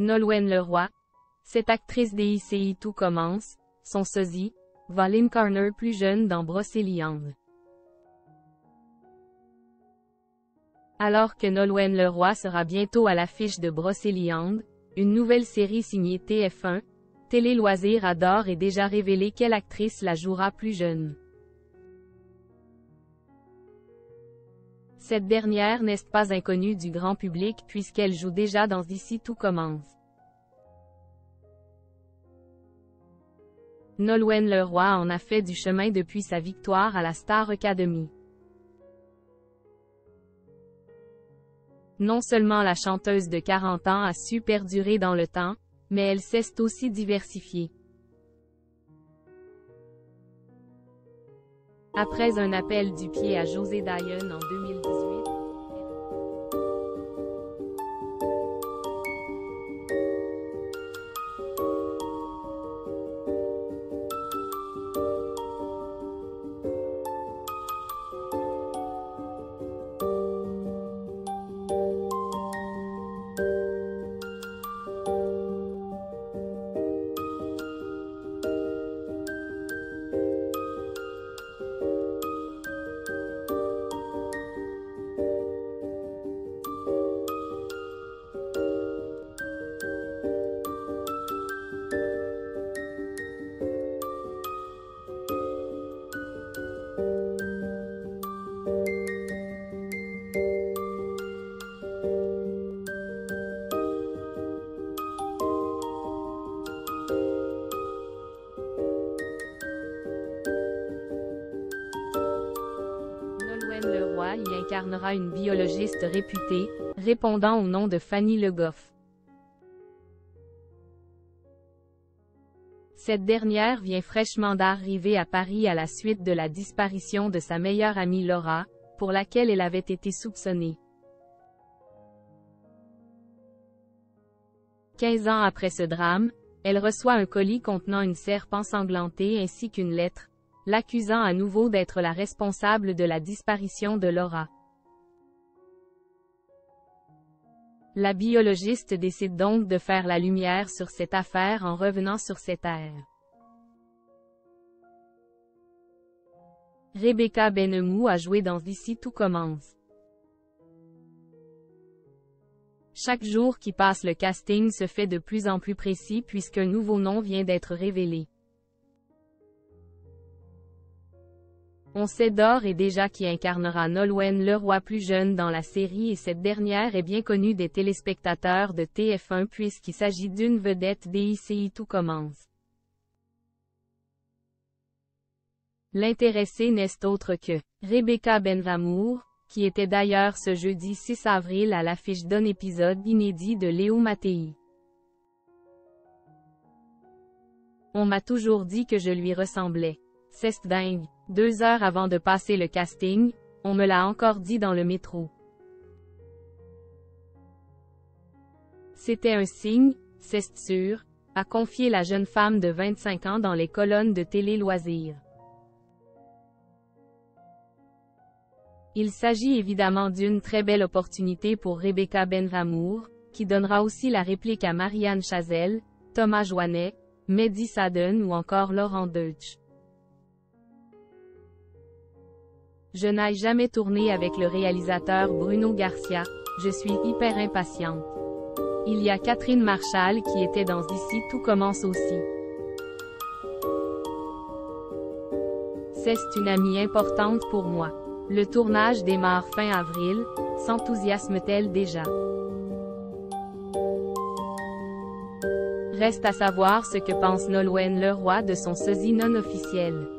Nolwenn Leroy. Cette actrice d'ICI Tout commence, son sosie, va l'incarner plus jeune dans Brocéliande. Alors que Nolwenn Leroy sera bientôt à l'affiche de Brocéliande, une nouvelle série signée TF1, Télé Loisirs a d'ores et déjà révélé quelle actrice la jouera plus jeune. Cette dernière n'est pas inconnue du grand public puisqu'elle joue déjà dans Ici Tout commence. Nolwenn Leroy en a fait du chemin depuis sa victoire à la Star Academy. Non seulement la chanteuse de 40 ans a su perdurer dans le temps, mais elle s'est aussi diversifiée. Après un appel du pied à José Dayan en 2018, Nolwenn Leroy y incarnera une biologiste réputée, répondant au nom de Fanny Le Goff. Cette dernière vient fraîchement d'arriver à Paris à la suite de la disparition de sa meilleure amie Laura, pour laquelle elle avait été soupçonnée. 15 ans après ce drame, elle reçoit un colis contenant une serpe ensanglantée ainsi qu'une lettre, l'accusant à nouveau d'être la responsable de la disparition de Laura. La biologiste décide donc de faire la lumière sur cette affaire en revenant sur ses terres. Rebecca Benhamou a joué dans Ici Tout commence. Chaque jour qui passe, le casting se fait de plus en plus précis puisqu'un nouveau nom vient d'être révélé. On sait d'ores et déjà qui incarnera Nolwenn Leroy plus jeune dans la série et cette dernière est bien connue des téléspectateurs de TF1 puisqu'il s'agit d'une vedette d'ICI Tout commence. L'intéressée n'est autre que Rebecca Benhamou, qui était d'ailleurs ce jeudi 6 avril à l'affiche d'un épisode inédit de Léo Mattei. On m'a toujours dit que je lui ressemblais. C'est dingue. 2 heures avant de passer le casting, on me l'a encore dit dans le métro. C'était un signe, c'est sûr, a confié la jeune femme de 25 ans dans les colonnes de Télé Loisirs. Il s'agit évidemment d'une très belle opportunité pour Rebecca Benhamou, qui donnera aussi la réplique à Marianne Chazelle, Thomas Joannet, Mehdi Sadden ou encore Laurent Deutsch. Je n'ai jamais tourné avec le réalisateur Bruno Garcia, je suis hyper impatiente. Il y a Catherine Marchal qui était dans Ici Tout commence aussi. C'est une amie importante pour moi. Le tournage démarre fin avril, s'enthousiasme-t-elle déjà? Reste à savoir ce que pense Nolwenn Leroy de son sosie non officiel.